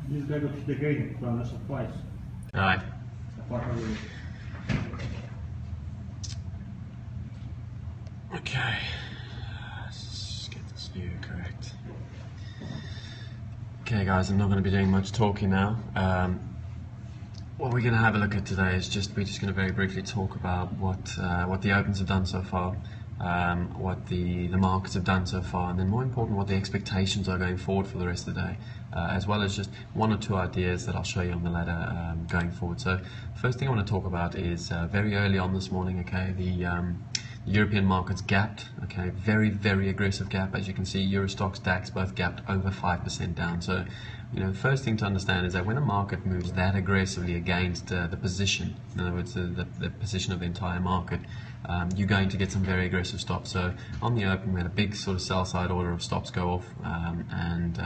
This guy got the grading from us twice. Aye. Okay. Let's get this view correct. Okay guys, I'm not going to be doing much talking now. What we're going to have a look at today is we're just going to very briefly talk about what the opens have done so far, what the markets have done so far, and then more important, what the expectations are going forward for the rest of the day, as well as just one or two ideas that I'll show you on the ladder going forward. So first thing I want to talk about is very early on this morning, okay, the European markets gapped, okay, very aggressive gap. As you can see, Euro Stoxx, DAX both gapped over 5% down. So, you know, the first thing to understand is that when a market moves that aggressively against the position, in other words, the position of the entire market, you're going to get some very aggressive stops. So on the open, we had a big sort of sell side order of stops go off, and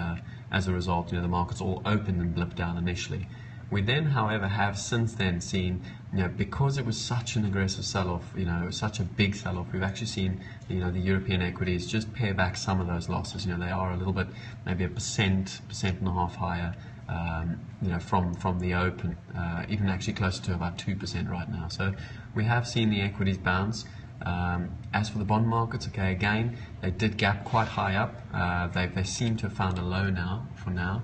as a result, you know, the markets all opened and blipped down initially. We then, however, have since then seen, you know, because it was such an aggressive sell-off, you know, such a big sell-off, we've actually seen, you know, the European equities just pare back some of those losses. You know, they are a little bit, maybe 1.5% higher, you know, from the open, even actually closer to about 2% right now. So we have seen the equities bounce. As for the bond markets, okay, again, they did gap quite high up. They seem to have found a low now, for now.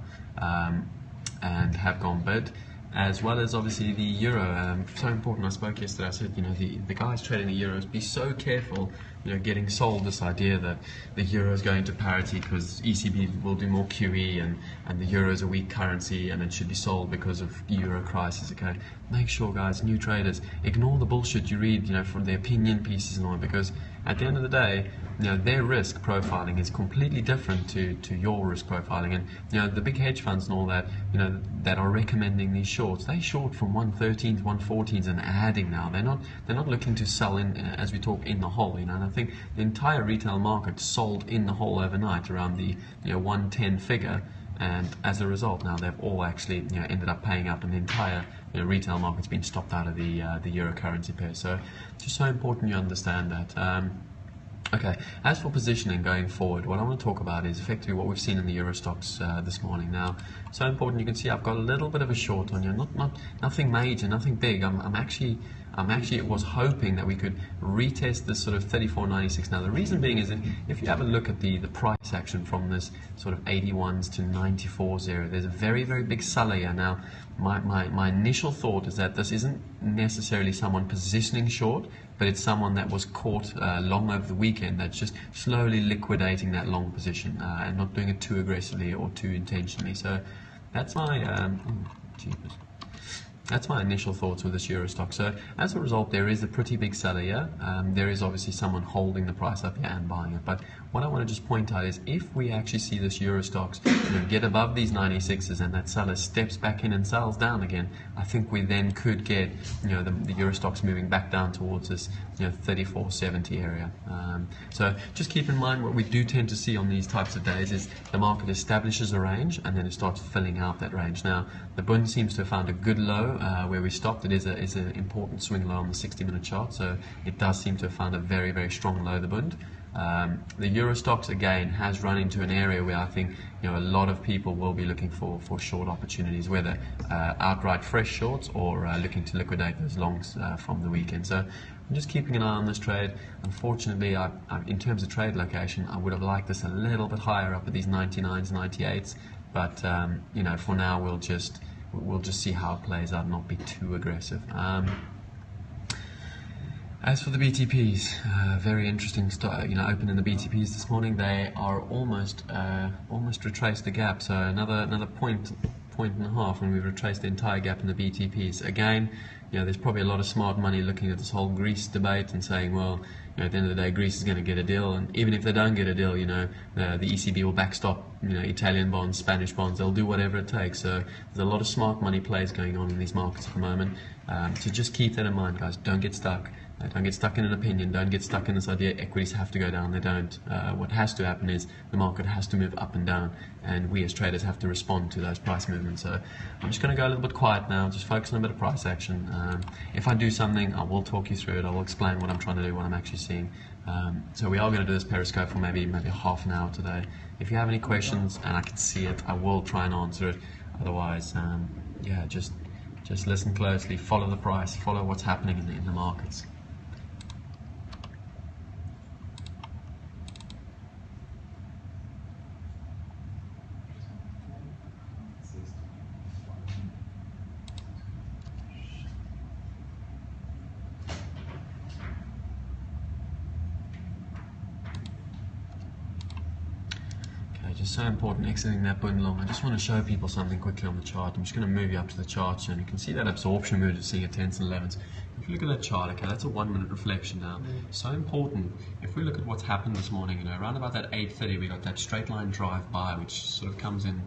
And have gone bid, as well as obviously the euro. So important. I spoke yesterday. I said, you know, the guys trading the euros, be so careful, you know, getting sold this idea that the euro is going to parity because ECB will do more QE and the euro is a weak currency and it should be sold because of euro crisis. Okay, make sure, guys, new traders, ignore the bullshit you read, you know, from the opinion pieces and all, because at the end of the day, you know, their risk profiling is completely different to your risk profiling. And you know, the big hedge funds and all that, you know, that are recommending these shorts, they short from 113s, 114s and adding now. They're not looking to sell in, as we talk, in the hole, you know. And I think the entire retail market sold in the hole overnight around the, you know, 110 figure, and as a result now they've all actually, you know, ended up paying up, and the entire, you know, retail market's been stopped out of the euro currency pair. So it's just so important you understand that. Okay, as for positioning going forward, what I want to talk about is effectively what we've seen in the Euro Stoxx this morning. Now, so important, you can see I've got a little bit of a short on here, nothing major, nothing big. I'm actually was hoping that we could retest this sort of 34.96. Now, the reason being is that if you have a look at the price action from this sort of 81s to 94s area, there's a very big seller here. Now, my initial thought is that this isn't necessarily someone positioning short, but it's someone that was caught long over the weekend that's just slowly liquidating that long position and not doing it too aggressively or too intentionally. So that's my that's my initial thoughts with this Euro Stoxx. So as a result, there is a pretty big seller here. There is obviously someone holding the price up here and buying it. But what I want to just point out is if we actually see this Euro Stoxx, you know, get above these 96s and that seller steps back in and sells down again, I think we then could get, you know, the Euro Stoxx moving back down towards this, you know, 34.70 area. So just keep in mind what we do tend to see on these types of days is the market establishes a range and then it starts filling out that range. Now the Bund seems to have found a good low where we stopped. It is an important swing low on the 60-minute chart, so it does seem to have found a very strong low, the Bund. The Euro Stoxx again has run into an area where I think, you know, a lot of people will be looking for short opportunities, whether outright fresh shorts or looking to liquidate those longs from the weekend. So I'm just keeping an eye on this trade. Unfortunately, in terms of trade location, I would have liked this a little bit higher up at these 99s, 98s, but you know, for now we'll just see how it plays out, not be too aggressive. As for the BTPs, very interesting start. You know, open in the BTPs this morning. They are almost retraced the gap. So another point and a half, and we've retraced the entire gap in the BTPs. Again, you know, there's probably a lot of smart money looking at this whole Greece debate and saying, well, you know, at the end of the day, Greece is going to get a deal, and even if they don't get a deal, you know, the ECB will backstop, you know, Italian bonds, Spanish bonds. They'll do whatever it takes. So there's a lot of smart money plays going on in these markets at the moment. So just keep that in mind, guys. Don't get stuck. Don't get stuck in an opinion. Don't get stuck in this idea equities have to go down. They don't. What has to happen is the market has to move up and down, and we as traders have to respond to those price movements. So I'm just going to go a little bit quiet now, just focus on a bit of price action. If I do something, I will talk you through it. I will explain what I'm trying to do, what I'm actually seeing. So we are going to do this Periscope for maybe half an hour today. If you have any questions and I can see it, I will try and answer it. Otherwise, yeah, just listen closely, follow the price, follow what's happening in the markets. Just so important exiting that bund long. I just want to show people something quickly on the chart. I'm just going to move you up to the chart so you can see that absorption mood is seeing at 10s and 11s. If you look at that chart, okay, that's a 1 minute reflection now. So important. If we look at what's happened this morning, you know, around about that 8:30 we got that straight line drive by, which sort of comes in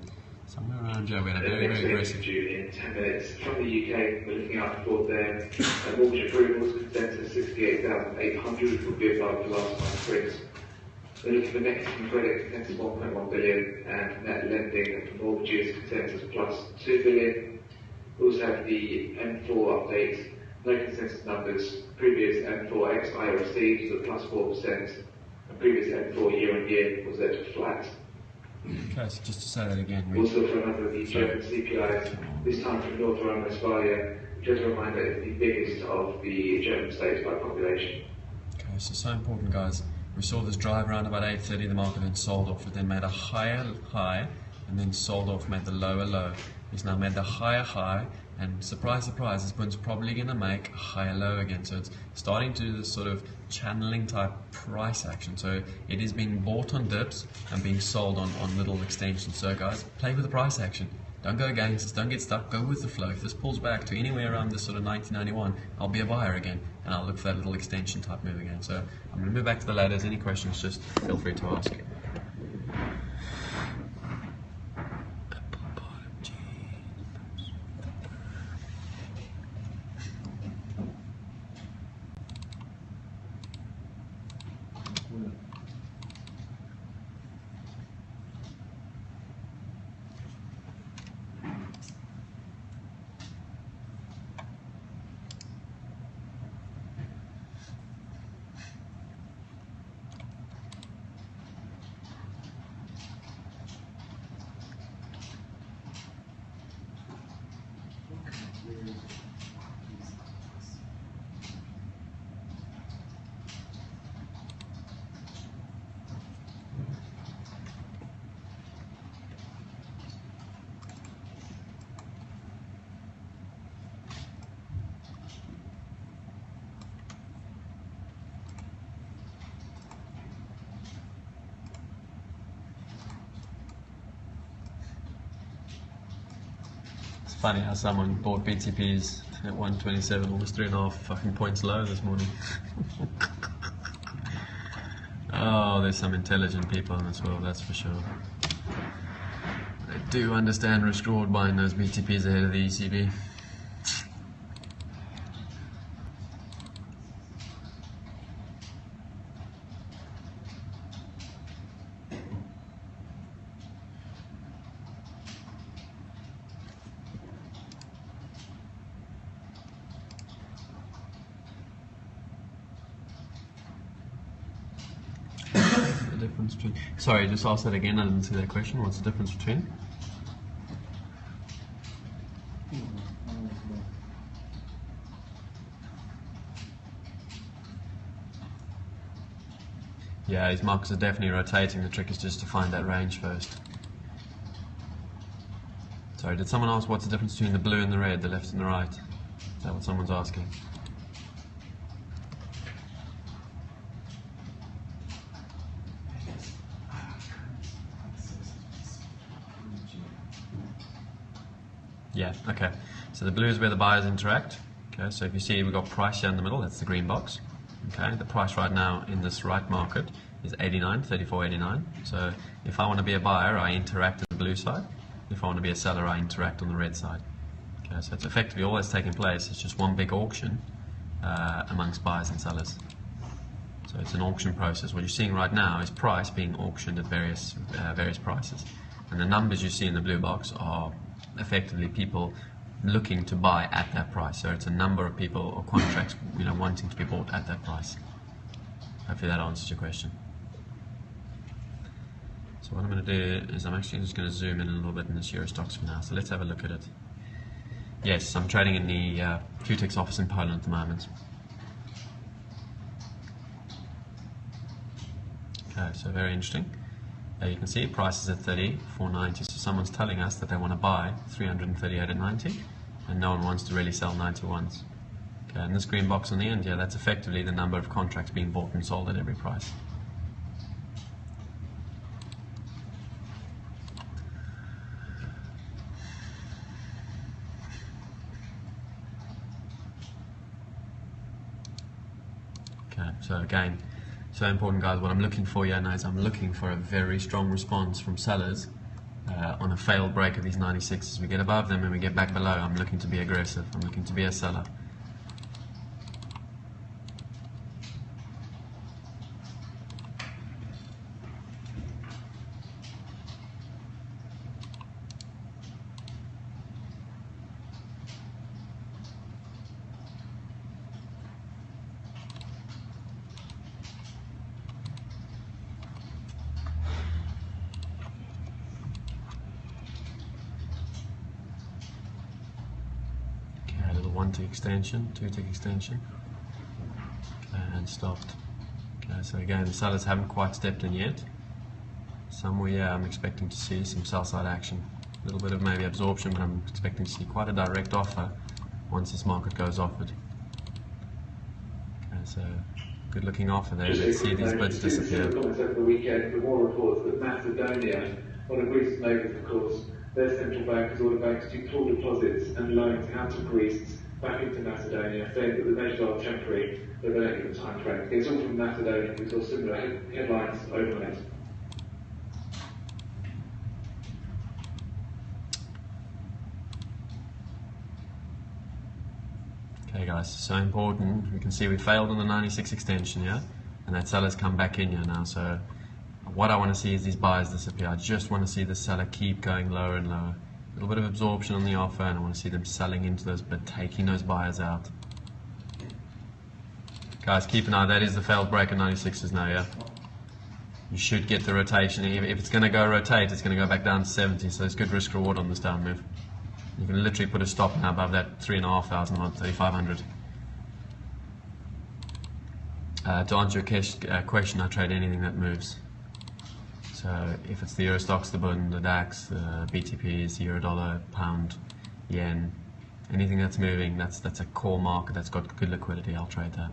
somewhere around here. We had a very aggressive. In 10 minutes from the UK, we're looking out for their mortgage approvals, consensus 68,800 would be above the last month's prints. We're looking for net credit consensus 1.1 billion and net lending for mortgages consensus plus 2 billion. We also have the M4 update, no consensus numbers. Previous M4 ex IRC was at plus 4%, and previous M4 year on year was at flat. Okay, so just to say that again. Also for another of the German CPIs, this time from North Rhine-Westphalia, just a reminder it's the biggest of the German states by population. Okay, so important, guys. We saw this drive around about 8:30, the market then sold off. It then made a higher high and then sold off, made the lower low. It's now made the higher high, and surprise, surprise, this bund's probably going to make a higher low again. So it's starting to do this sort of channeling type price action. So it is being bought on dips and being sold on little extensions. So guys, play with the price action. Don't go against this, don't get stuck, go with the flow. If this pulls back to anywhere around this sort of 1991, I'll be a buyer again, and I'll look for that little extension type move again. So I'm going to move back to the ladders. Any questions, just feel free to ask. Funny how someone bought BTPs at 127, almost 3.5 fucking points low this morning. Oh, there's some intelligent people in this world, that's for sure. They do understand risk reward buying those BTPs ahead of the ECB. Difference between, sorry, just ask that again, I didn't see that question. What's the difference between? Yeah, these markets are definitely rotating. The trick is just to find that range first. Sorry, did someone ask what's the difference between the blue and the red, the left and the right? Is that what someone's asking? Yeah, okay. So the blue is where the buyers interact. Okay, so if you see we've got price here in the middle, that's the green box. Okay, the price right now in this right market is 34.89. So if I want to be a buyer, I interact on the blue side. If I want to be a seller, I interact on the red side. Okay, so it's effectively all that's taking place. It's just one big auction amongst buyers and sellers. So it's an auction process. What you're seeing right now is price being auctioned at various prices, and the numbers you see in the blue box are effectively people looking to buy at that price. So it's a number of people or contracts, wanting to be bought at that price. Hopefully that answers your question. So So what I'm going to do is I'm actually just going to zoom in a little bit in this Euro stocks for now. So let's have a look at it. Yes, I'm trading in the QTEX office in Poland at the moment. Okay, so very interesting. You can see price is at 30,490, so someone's telling us that they want to buy 338 at 90, and no one wants to really sell 91s. Okay, and this green box on the end, yeah, that's effectively the number of contracts being bought and sold at every price. Okay, so again, so important, guys. What I'm looking for here now is I'm looking for a very strong response from sellers on a failed break of these 96s. We get above them and we get back below. I'm looking to be aggressive. I'm looking to be a seller. One tick extension, two tick extension, okay, and stopped. Okay, so again, the sellers haven't quite stepped in yet. Somewhere, yeah, I'm expecting to see some sell side action. A little bit of maybe absorption, but I'm expecting to see quite a direct offer once this market goes offered. Okay, so good looking offer there. Let's see these bids disappear. Comments over the weekend, the more reports that Macedonia, one of Greece's neighbours, of course, their central bank has ordered banks to pull deposits and loans out of Greece back into Macedonia, saying that the measures are temporary, but they don't give a time frame. It's all from Macedonia. We saw similar headlines overnight. Okay guys, so important. We can see we failed on the 96 extension, yeah? And that seller's come back in here now, so what I want to see is these buyers disappear. I just want to see the seller keep going lower and lower. A little bit of absorption on the offer, and I want to see them selling into those, but taking those buyers out. Guys, keep an eye. That is the failed break of 96s now, yeah? You should get the rotation. If it's going to go rotate, it's going to go back down to 70, so there's good risk reward on this down move. You can literally put a stop now above that 3,500 mark, 3,500. To answer your question, I trade anything that moves. So if it's the Euro stocks, the Bund, the DAX, the BTPs, the Euro dollar, pound, yen, anything that's moving, that's a core market that's got good liquidity, I'll trade that.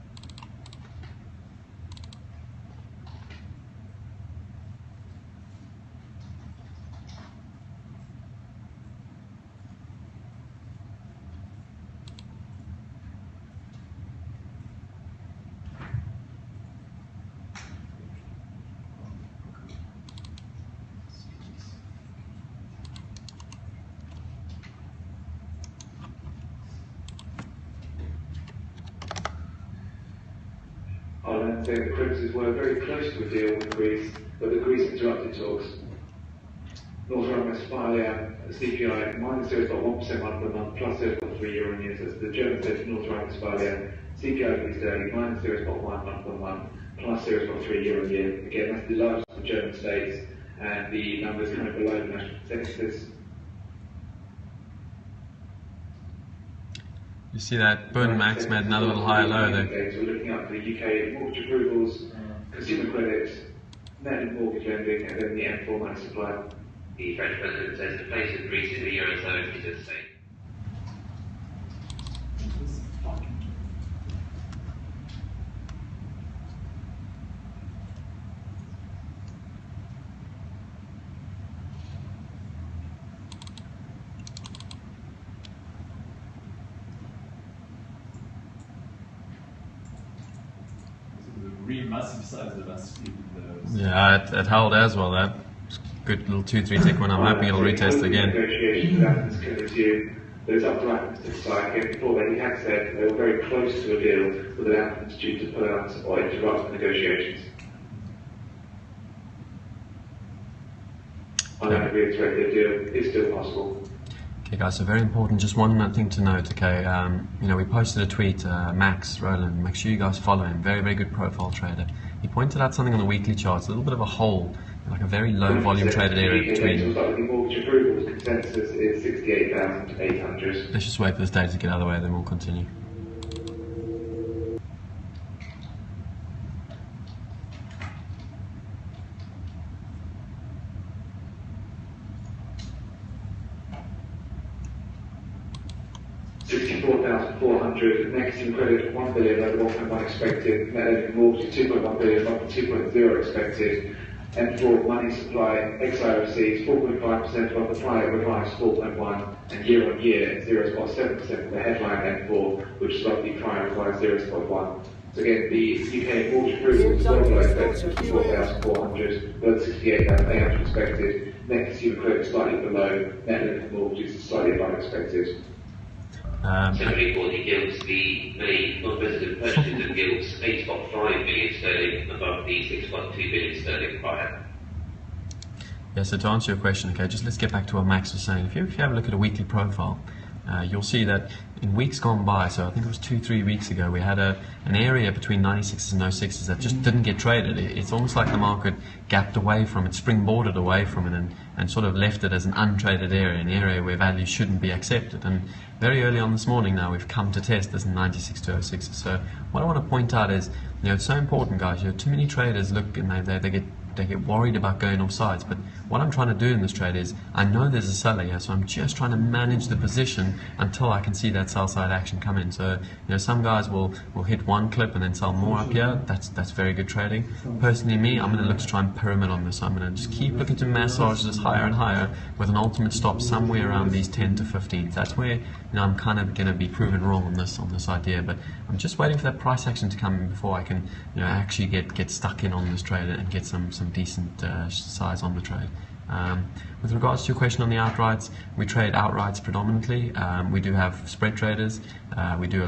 Ireland saying the creditors were very close to a deal with Greece, but the Greece interrupted talks. North Rhine-Westphalia, CPI minus 0.1% month-on-month, plus 0.3 year-on-year. So it's the German state of North Rhine-Westphalia, CPI for sterling minus 0.1 month-on-month, plus 0.3 year-on-year. Again, that's the largest of the German states, and the numbers kind of below the national consensus. You see that Bund Max made another little higher low there. So we're looking at the UK mortgage approvals, consumer credit, net mortgage lending, and then the M4 money supply. The French president says the place of Greece in the Eurozone is at stake. Real massive size the last few. Yeah, it held as well. That good little 2-3 tick one. I'm hoping it'll retest again. Negotiations Athens can resume, but it's up to Athens to decide. Again, before they had said they were very close to a deal, but that Athens due to pull out or interrupt the negotiations. I'm going to reiterate the deal is still possible. Okay guys, so very important, just one thing to note, okay, you know, we posted a tweet, Max Roland, make sure you guys follow him, very, very good profile trader. He pointed out something on the weekly charts, a little bit of a hole like a very low volume traded area between. The mortgage approvals consensus is 68,800. Let's just wait for this data to get out of the way, then we'll continue. $64,400, negative credit 1 billion over 1.1 expected, net lending mortgage 2.1 billion over 2.0 expected, M4 money supply, XI receipts 4.5% above the prior revised 4.1, and year on year 0.7% for the headline M4, which is above the prior revised 0.1. So again, the UK mortgage approvals well below expected, 54,400, below 68,800 expected, net consumer credit slightly below, net lending mortgages slightly above expected. Similarly for the gilts, the non-resident purchases of gilts 8.5 million sterling above the 6.2 billion sterling prior. Yeah, so to answer your question, okay, just let's get back to what Max was saying. If you have a look at a weekly profile, you'll see that in weeks gone by, so I think it was 2-3 weeks ago, we had an area between 96s and 06s that just didn't get traded. It's almost like the market gapped away from it, springboarded away from it, and sort of left it as an untraded area, an area where value shouldn't be accepted. And very early on this morning now, we've come to test this 96 to 06s. So what I want to point out is, it's so important, guys. Too many traders look and they get worried about going off sides, but what I'm trying to do in this trade is, I know there's a seller here, so I'm just trying to manage the position until I can see that sell side action come in. So some guys will hit one clip and then sell more up here. That's very good trading. Personally, me, I'm going to look to try and pyramid on this. I'm going to just keep looking to massage this higher and higher with an ultimate stop somewhere around these 10 to 15. That's where I'm kind of going to be proven wrong on this idea, but I'm just waiting for that price action to come in before I can actually get stuck in on this trade and get some decent size on the trade. With regards to your question on the outrights, we trade outrights predominantly. We do have spread traders. We do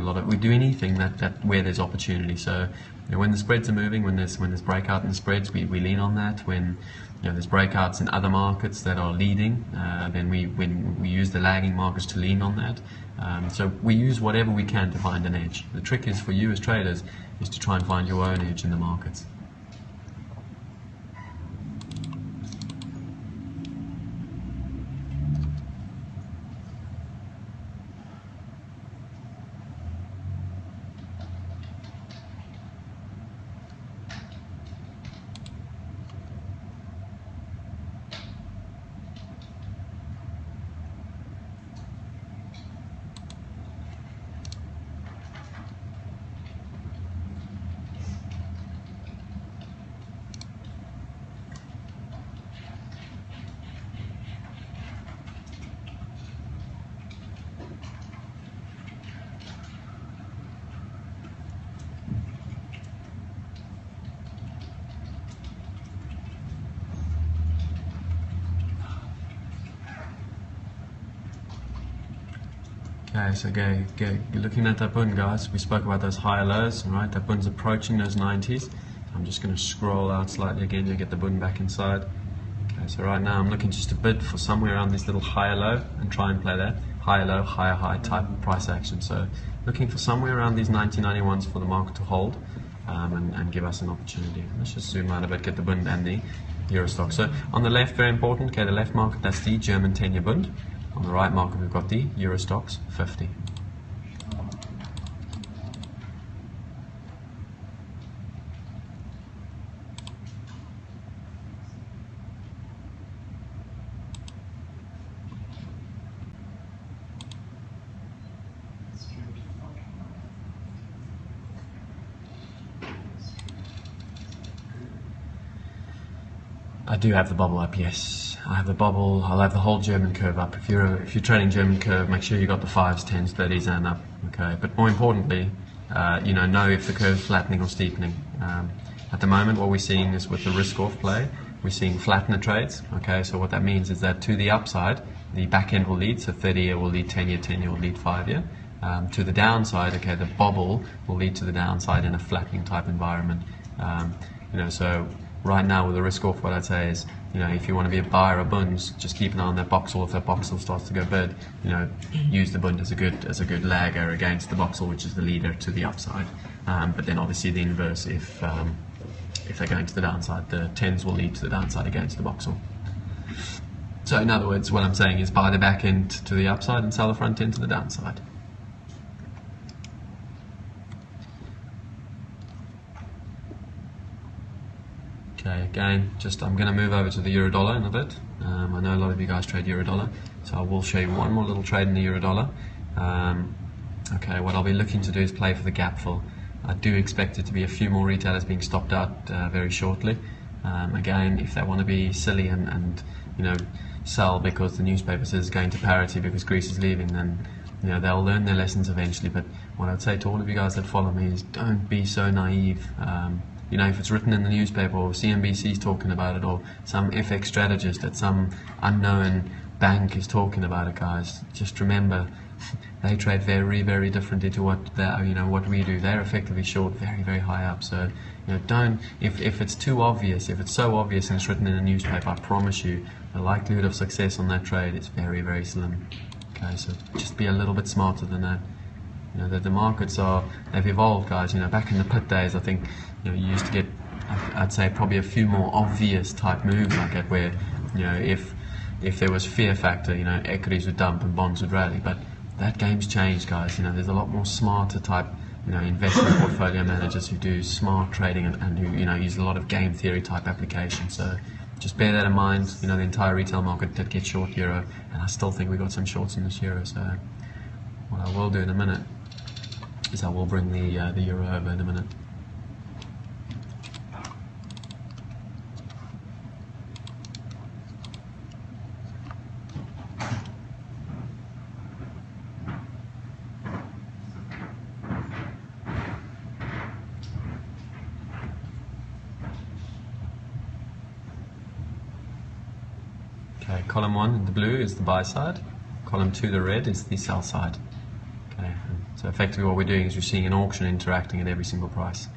anything that where there's opportunity. So when the spreads are moving, when there's breakout in the spreads, we lean on that. When there's breakouts in other markets that are leading, then we use the lagging markets to lean on that. So we use whatever we can to find an edge. The trick is for you as traders is to try and find your own edge in the markets. Okay, so looking at that bund, guys, we spoke about those higher lows, right? That bund's approaching those 90s. I'm just going to scroll out slightly again to get the bund back inside. Okay, so right now I'm looking just a bit for somewhere around this little higher low and try and play that higher low, higher high type of price action. So looking for somewhere around these 90-91s for the market to hold and give us an opportunity. Let's just zoom out a bit, get the bund and the Euro stock. So on the left, very important, okay, the left market, that's the German 10-year bund. On the right market, we've got the Euro stocks 50. I do have the bubble up, yes. I have the bubble. I'll have the whole German curve up. If you're trading German curve, make sure you got the 5s, 10s, 30s and up. Okay, but more importantly, know if the curve's flattening or steepening. At the moment, what we're seeing is with the risk-off play, we're seeing flattener trades. Okay, so what that means is that to the upside, the back end will lead. So 30-year will lead 10-year, 10-year will lead 5-year. To the downside, okay, the bubble will lead to the downside in a flattening type environment. So right now with the risk off, what I'd say is, if you want to be a buyer of bunds, just keep an eye on that Boxall. If that Boxall starts to go bid, use the bund as a good lagger against the Boxall, which is the leader to the upside. But then obviously the inverse, if if they're going to the downside. The 10s will lead to the downside against the Boxall. So in other words, what I'm saying is buy the back end to the upside and sell the front end to the downside. Okay, again, I'm going to move over to the euro dollar in a bit. I know a lot of you guys trade euro dollar, so I will show you one more little trade in the euro dollar. Okay, what I'll be looking to do is play for the gap fill. I do expect it to be a few more retailers being stopped out very shortly. Again, if they want to be silly and you know, sell because the newspaper says going to parity because Greece is leaving, then you know they'll learn their lessons eventually. But what I'd say to all of you guys that follow me is don't be so naive. You know, if it's written in the newspaper or CNBC's talking about it or some FX strategist at some unknown bank is talking about it, guys, just remember they trade very, very differently to what we do. They're effectively short very, very high up. So you know, don't, if it's too obvious, if it's so obvious and it's written in a newspaper, I promise you the likelihood of success on that trade is very, very slim. Okay, so just be a little bit smarter than that. You know, the markets they've evolved, guys. You know, back in the pit days, I think, you know, you used to get, I'd say, probably a few more obvious type moves like that, where, you know, if there was fear factor, you know, equities would dump and bonds would rally. But that game's changed, guys. You know, there's a lot more smarter type, you know, investment portfolio managers who do smart trading and who, you know, use a lot of game theory type applications. So just bear that in mind. You know, the entire retail market did get short euro, and I still think we got some shorts in this euro. So what I will do in a minute is I will bring the euro over in a minute. Okay, column 1 in the blue is the buy side, column 2 the red is the sell side. Okay, so effectively what we're doing is we're seeing an auction interacting at every single price.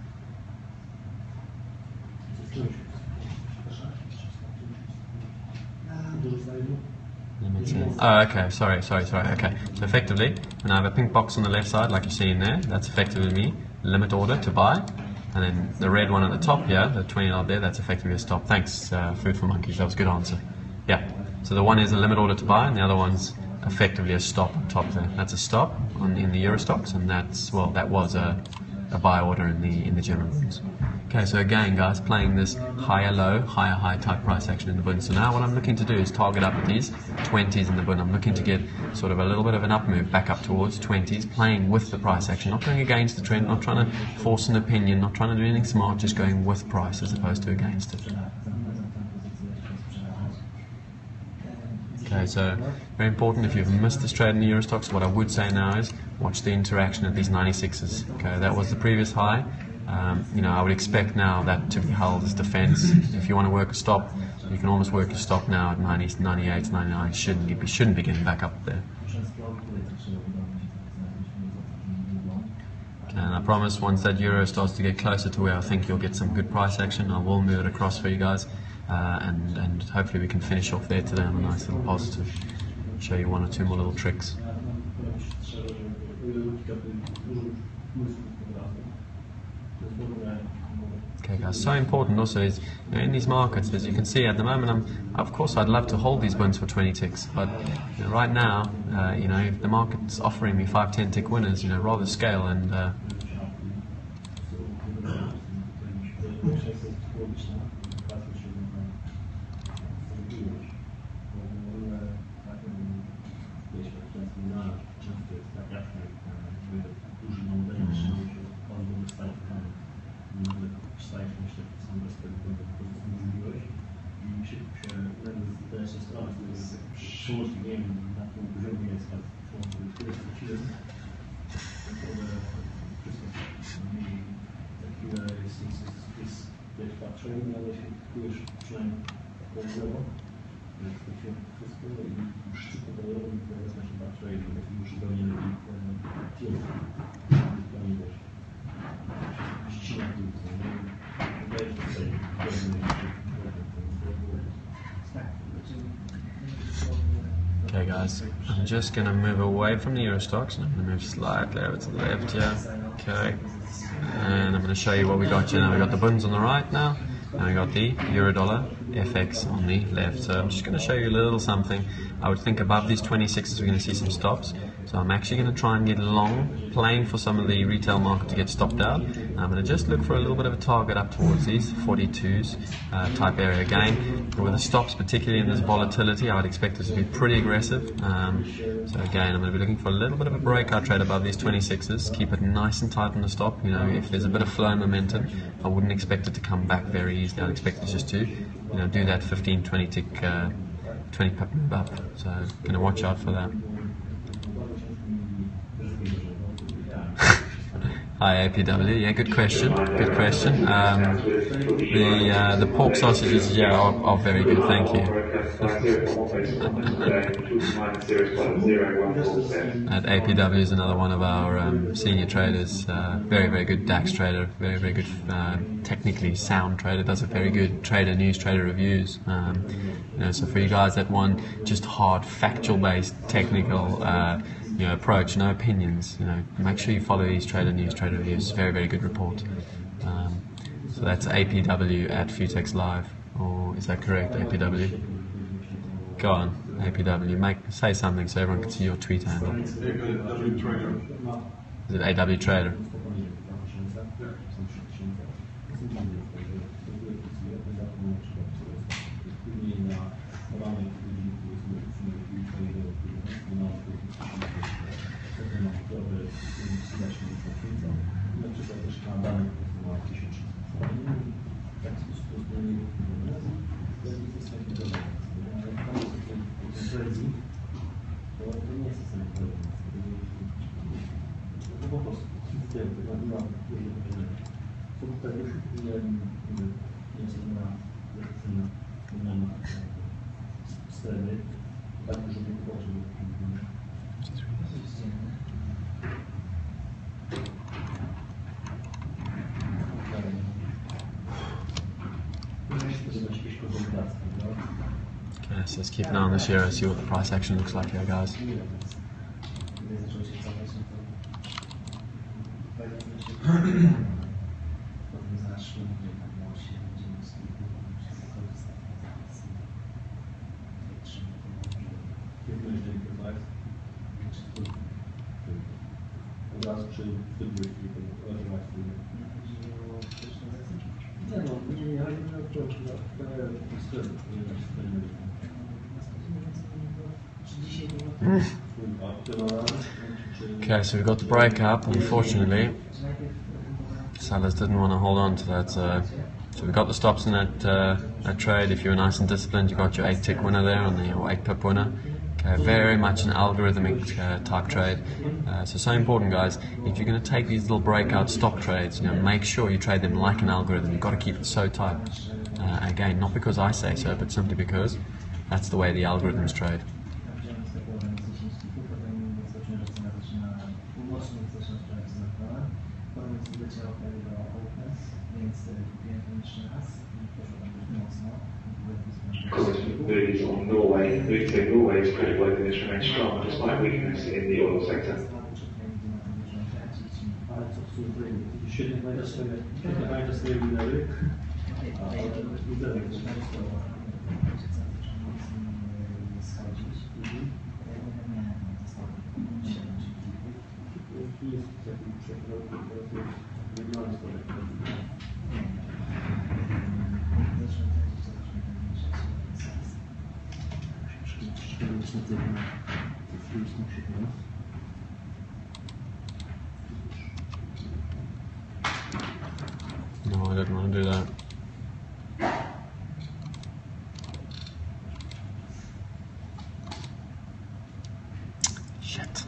Oh, okay, sorry, okay. So effectively, when I have a pink box on the left side, like you see in there, that's effectively me, limit order to buy. And then the red one at the top here, the 20 odd there, that's effectively a stop. Thanks, Food for Monkeys, that was a good answer. Yeah, so the one is a limit order to buy, and the other one's effectively a stop on top there. That's a stop in the Euro stocks, and that's, well, that was a buy order in the general bunds. Okay, so again, guys, playing this higher low, higher high type price action in the bund. So now what I'm looking to do is target up at these 20s in the bund. I'm looking to get sort of a little bit of an up move back up towards 20s, playing with the price action, not going against the trend, not trying to force an opinion, not trying to do anything smart, just going with price as opposed to against it. Okay, so very important, if you've missed this trade in the Euro stocks, what I would say now is watch the interaction at these 96s. Okay, that was the previous high. You know, I would expect now that to be held as defense. If you want to work a stop, you can almost work a stop now at 90s, 98s, 99s. Shouldn't be getting back up there. Okay, and I promise once that euro starts to get closer to where I think you'll get some good price action, I will move it across for you guys. And hopefully we can finish off there today on a nice little positive. Show you one or two more little tricks. Okay, guys, so important also is, you know, in these markets, as you can see at the moment, of course I'd love to hold these bunds for 20 ticks, but you know, right now, you know, if the market's offering me 5-10 tick winners, you know, rather scale and okay, guys, I'm just going to move away from the Euro stocks and I'm going to move slightly over to the left here. Okay. And I'm going to show you what we got here now. We got the bunds on the right now, and we got the euro-dollar FX on the left. So I'm just going to show you a little something. I would think above these 26s we're going to see some stops. So I'm actually going to try and get long, playing for some of the retail market to get stopped out. And I'm going to just look for a little bit of a target up towards these 42s type area again. With the stops, particularly in this volatility, I would expect this to be pretty aggressive. So again, I'm going to be looking for a little bit of a breakout trade above these 26s. Keep it nice and tight on the stop. You know, if there's a bit of flow and momentum, I wouldn't expect it to come back very easily. I'd expect it just to, you know, do that 15, 20 tick, 20 pip move up. So going to watch out for that. Hi APW, yeah, good question, good question. The pork sausages, yeah, are very good, thank you. At APW is another one of our senior traders, very, very good DAX trader, very, very good technically sound trader, does a very good trader news, trader reviews. You know, so for you guys that want just hard, factual-based, technical you know, approach, no opinions, you know, make sure you follow these trader news, trader reviews. Very, very good report. So that's APW at Futex Live, or is that correct, APW? Go on, APW, say something so everyone can see your tweet handle. It's AW Trader. Is it AW Trader? Okay, so let's keep an eye on this here and see what the price action looks like here, guys. Okay, so we've got the breakup. Unfortunately, sellers didn't want to hold on to that. So we got the stops in that trade. If you were nice and disciplined, you got your 8 tick winner there on your 8 pip winner. Okay, very much an algorithmic type trade. So important, guys. If you're going to take these little breakout stop trades, you know, make sure you trade them like an algorithm. You've got to keep it so tight. Again, not because I say so, but simply because that's the way the algorithms trade. Moves on Norway. Moves to Norway's creditworthiness remains strong despite weakness in the oil sector. No, I didn't want to do that. Shit.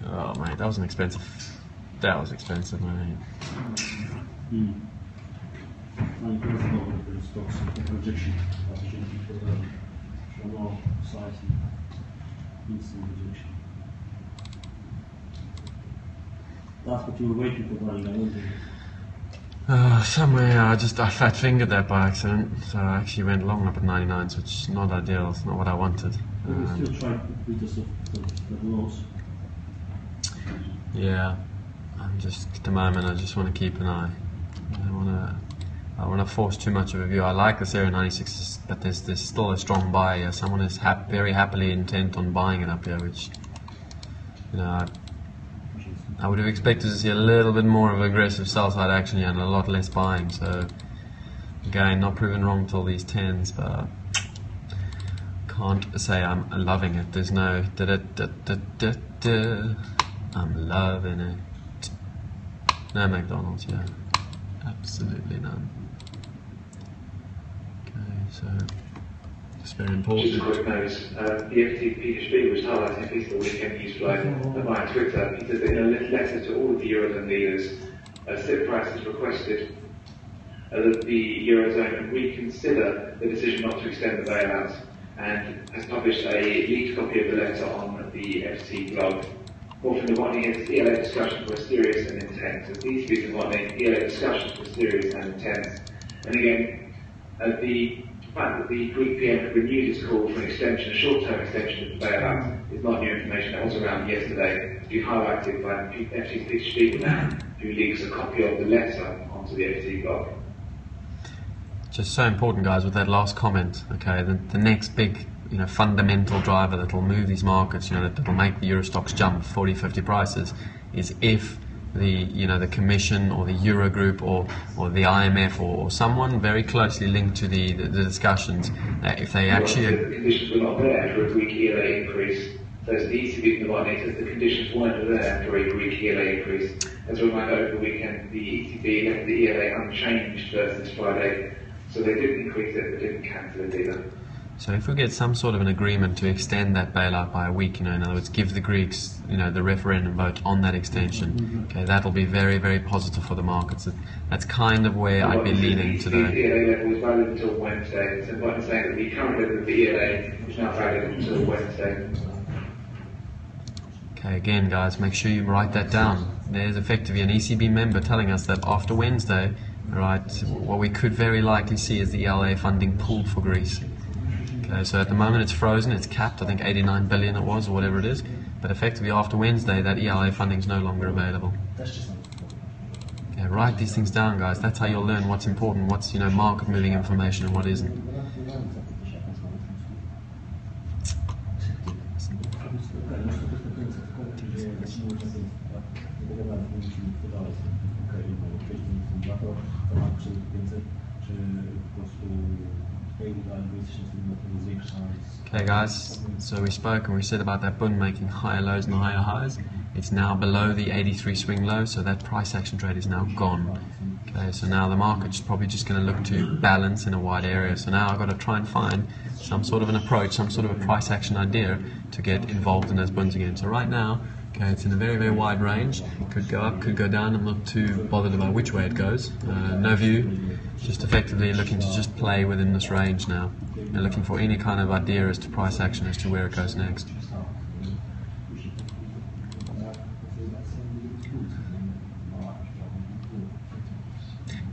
Oh, mate, that was an expensive. That was expensive, mate. That's what you were waiting for, buddy, wasn't it? Somewhere I fat fingered that by accident, so I actually went long up at 99s, which is not ideal. It's not what I wanted. But we still try to beat us the lows. Yeah, I'm just at the moment. I just want to keep an eye. I don't want to force too much of a view. I like this area 96, but there's still a strong buy here. Someone is very happily intent on buying it up here, which, you know, I would have expected to see a little bit more of aggressive sell side action here and a lot less buying. So again, not proven wrong till these 10s, but can't say I'm loving it. There's no I'm loving it. No McDonald's, yeah. Absolutely none. Okay, so it's very important. Just a quick note, the FT PHB was highlighting a piece of the weekend news flow via Twitter. He said that in a letter to all of the Eurozone leaders, SIP prices requested that the Eurozone reconsider the decision not to extend the bailout, and has published a leaked copy of the letter on the FT blog. More from Novotny is ELA discussions were serious and intense. As these views of Novotny, ELA discussions were serious and intense. And again, the fact that the Greek PM had renewed its call for an extension, a short-term extension of the bailout, is not new information. That was around yesterday, to be highlighted by the FT's PhD now, who leaks a copy of the letter onto the FT blog. Just so important, guys, with that last comment. Okay, the next big, you know, fundamental driver that will move these markets, you know, that will make the Euro stocks jump 40, 50 prices, is if the, you know, the Commission or the Eurogroup or the IMF or someone very closely linked to the discussions, if they actually... The conditions were not there for a Greek ELA increase. So it's the ECB says the conditions weren't there for a Greek ELA increase. As a reminder, over the weekend, the ECB left the ELA unchanged versus Friday. So they didn't increase it, but didn't cancel it either. So if we get some sort of an agreement to extend that bailout by a week, you know, in other words, give the Greeks, you know, the referendum vote on that extension, okay, that'll be very, very positive for the markets. That's kind of where I'd be leaning today. The ELA level was valid until Wednesday. So I'm saying that the current level of the ELA is now valid until Wednesday. Okay, again, guys, make sure you write that down. There's effectively an ECB member telling us that after Wednesday, right, what we could very likely see is the ELA funding pulled for Greece. Okay, so at the moment it's frozen, it's capped, I think 89 billion it was, or whatever it is, but effectively after Wednesday that ELA funding is no longer available. Okay, write these things down, guys. That's how you'll learn what's important, what's, you know, market moving information and what isn't. Okay, guys, so we spoke and we said about that bund making higher lows and higher highs. It's now below the 83 swing low, so that price action trade is now gone. Okay, so now the market's probably just going to look to balance in a wide area. So now I've got to try and find some sort of an approach, some sort of a price action idea to get involved in those bunds again. So right now, okay, it's in a very, very wide range. Could go up, could go down. I'm not too bothered about which way it goes. No view, just effectively looking to just play within this range now. And looking for any kind of idea as to price action as to where it goes next.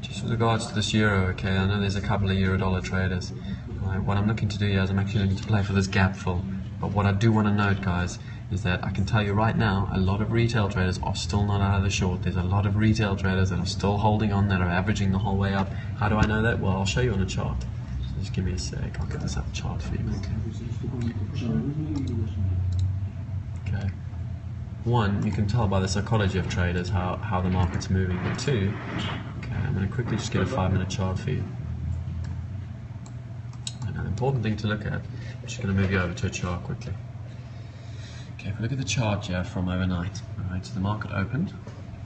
Just with regards to this euro, okay, I know there's a couple of euro-dollar traders. What I'm looking to do here is I'm actually looking to play for this gap fill. But what I do want to note, guys, is that I can tell you right now, a lot of retail traders are still not out of the short. There's a lot of retail traders that are still holding on, that are averaging the whole way up. How do I know that? Well, I'll show you on a chart. So just give me a sec, I'll get this up chart for you. Okay. One, you can tell by the psychology of traders how the market's moving. But two, okay, I'm going to quickly just get a 5-minute chart for you. And an important thing to look at, I'm just going to move you over to a chart quickly. Okay, if we look at the chart here from overnight, alright, so the market opened,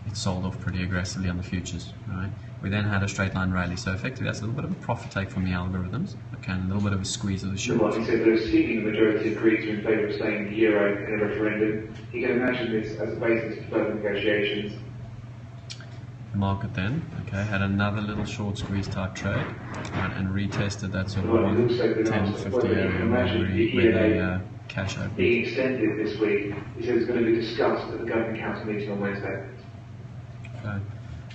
it sold off pretty aggressively on the futures, alright. We then had a straight line rally, so effectively that's a little bit of a profit take from the algorithms, okay, and a little bit of a squeeze of the short. He said there is seeming majority of Greeks are in favour of staying in the euro in a referendum. You can imagine this as a basis for further negotiations. The market then, okay, had another little short squeeze type trade, right, and retested that sort of 110-50 area where the cash opened. Being extended this week, he said it's going to be discussed at the Governing Council meeting on Wednesday. Okay.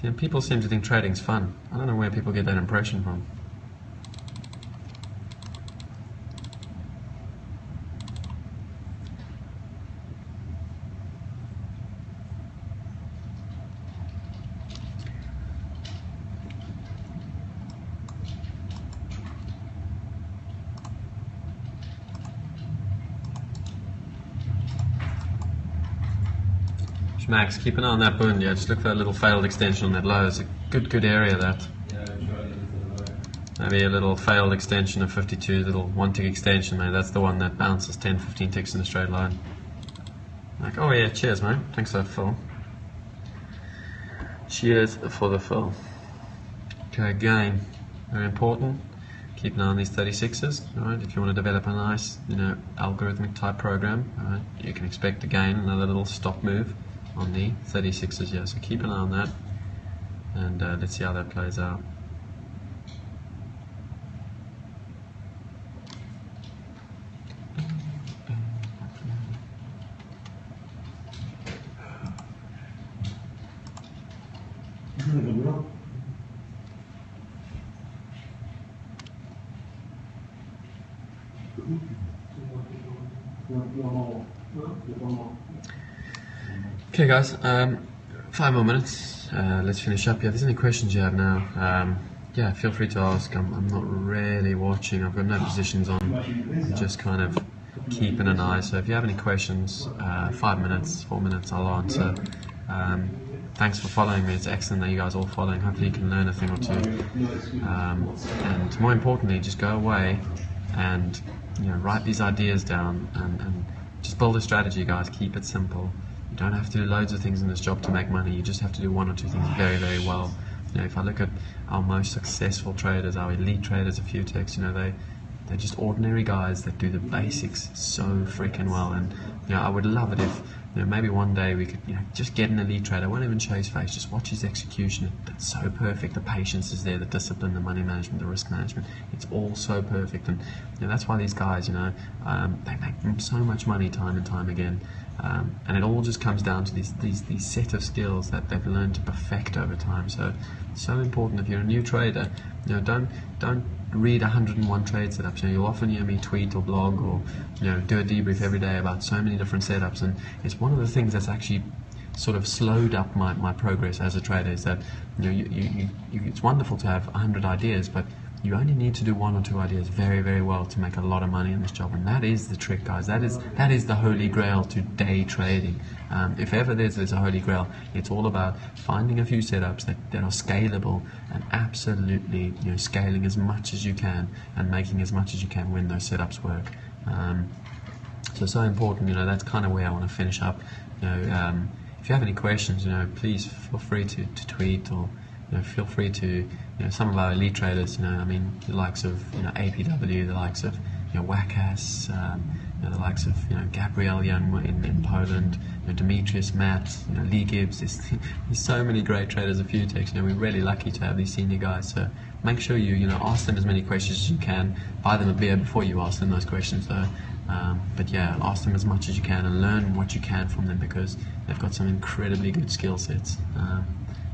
See, and people seem to think trading's fun. I don't know where people get that impression from. Max, keep an eye on that bund, yeah, just look for that little failed extension on that low. It's a good area, that. Yeah, try to get to the Maybe a little failed extension of 52, little 1 tick extension, mate. That's the one that bounces 10, 15 ticks in a straight line. Like, oh yeah, cheers, mate. Thanks for that fill. Cheers for the fill. Okay, again, very important. Keep an eye on these 36s, right? If you want to develop a nice, algorithmic type program, right, you can expect again another little stop move on the 36s here. So keep an eye on that, and let's see how that plays out. Okay guys, 5 more minutes, let's finish up. Yeah, if there's any questions you have now, yeah, feel free to ask. I'm not really watching, I've got no positions on, just kind of keeping an eye. So if you have any questions, 5 minutes, 4 minutes, I'll answer. Thanks for following me, it's excellent that you guys are all following. Hopefully you can learn a thing or two, and more importantly, just go away and write these ideas down and just build a strategy, guys. Keep it simple. You don't have to do loads of things in this job to make money. You just have to do 1 or 2 things very, very well. If I look at our most successful traders, our elite traders of Futex, they're just ordinary guys that do the basics so freaking well. And I would love it if maybe one day we could just get an elite trader. I won't even show his face, just watch his execution. It's so perfect. The patience is there, the discipline, the money management, the risk management. It's all so perfect, and that's why these guys, they make so much money time and time again. And it all just comes down to these set of skills that they've learned to perfect over time. So important. If you're a new trader, don't read 101 trade setups. You'll often hear me tweet or blog or do a debrief every day about so many different setups, and it's one of the things that's actually sort of slowed up my progress as a trader. Is that it's wonderful to have 100 ideas, but you only need to do 1 or 2 ideas very, very well to make a lot of money in this job, and that is the trick, guys. That is the holy grail to day trading. If ever there's a holy grail, it's all about finding a few setups that are scalable and absolutely scaling as much as you can and making as much as you can when those setups work. So important. That's kind of where I want to finish up. If you have any questions, please feel free to tweet, or feel free to some of our elite traders, the likes of APW, the likes of Wakas, the likes of Gabriel Young in Poland, Demetrius, Matt, Lee Gibbs. There's so many great traders of Futex. We're really lucky to have these senior guys. So make sure you ask them as many questions as you can. Buy them a beer before you ask them those questions, though. But yeah, ask them as much as you can and learn what you can from them, because they've got some incredibly good skill sets.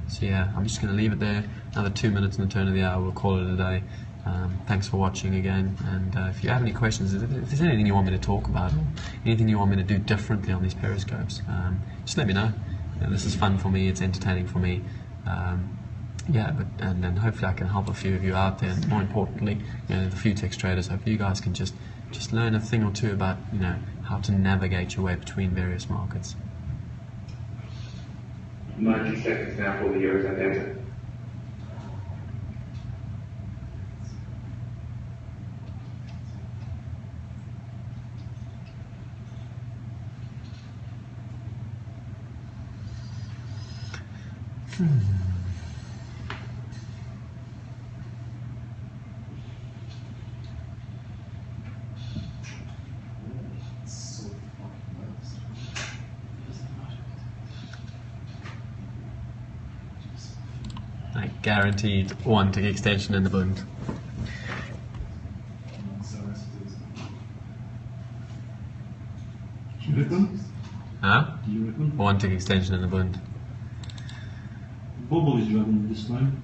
So yeah, I'm just going to leave it there. Another 2 minutes in the turn of the hour, we'll call it a day. Thanks for watching again, and if you have any questions, if there's anything you want me to talk about, or anything you want me to do differently on these periscopes, just let me know. This is fun for me, it's entertaining for me. Yeah, and then hopefully I can help a few of you out there, and more importantly, the Futex traders. Hopefully you guys can just learn a thing or two about how to navigate your way between various markets. 90 seconds now for the Eurozone data. Like guaranteed 1 tick extension in the bund. Do you reckon? Huh? Do you reckon? 1 tick extension in the bund. bubble is running this time.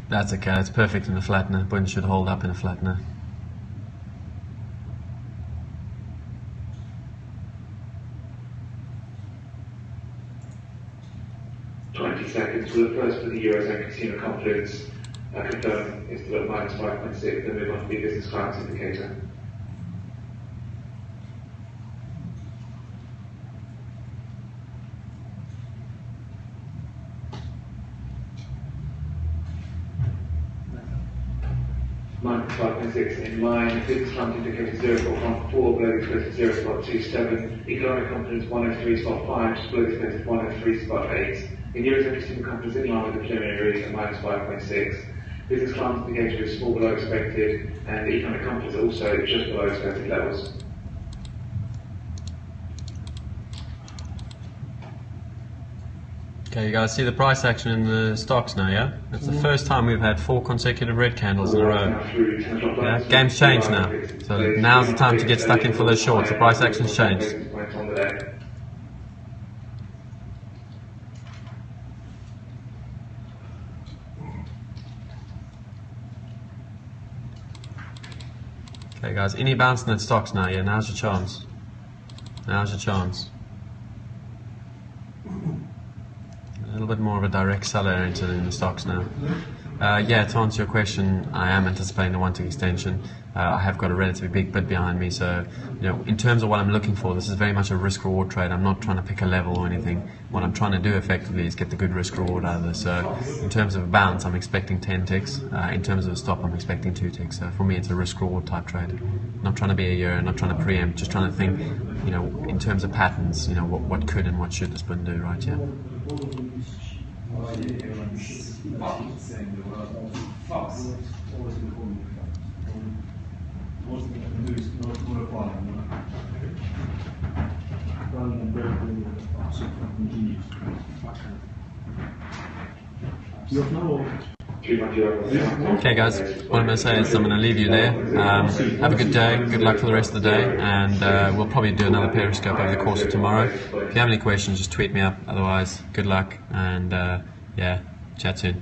That's okay, that's perfect in the flattener. Bund should hold up in a flattener. Seconds for the first for the Eurozone consumer confidence confirmed is still at minus 5.6. Then move on to the business clients indicator. Minus 5.6 in line. Business client indicator 0.14, below expected 0.27. Economic confidence 103.5, below expected 103.8. In Eurozone consumer confidence in line with the preliminary reading at minus 5.6. Business climate indicator is small below expected, and the economic confidence also just below expected levels. Okay, you guys see the price action in the stocks now, yeah? It's the first time we've had 4 consecutive red candles in a row. Yeah, game's changed now. So now's the time to get stuck in for those shorts. The price action's changed. Okay guys, any bounce in that stocks now, yeah, now's your chance. Now's your chance. A little bit more of a direct seller into in the stocks now. Yeah, to answer your question, I am anticipating the 1 tick extension. I have got a relatively big bid behind me, so in terms of what I'm looking for, this is very much a risk-reward trade. I'm not trying to pick a level or anything. What I'm trying to do effectively is get the good risk-reward out of this. So in terms of a bounce, I'm expecting 10 ticks. In terms of a stop, I'm expecting 2 ticks. So for me, it's a risk-reward type trade. Not trying to be a year, not trying to preempt, just trying to think, in terms of patterns, what could and what should this bund do, right? Yeah. Saying the word fox. Okay guys, what I'm going to say is I'm going to leave you there. Have a good day, good luck for the rest of the day, and we'll probably do another Periscope over the course of tomorrow. If you have any questions, just tweet me up. Otherwise, good luck, and yeah, chat soon.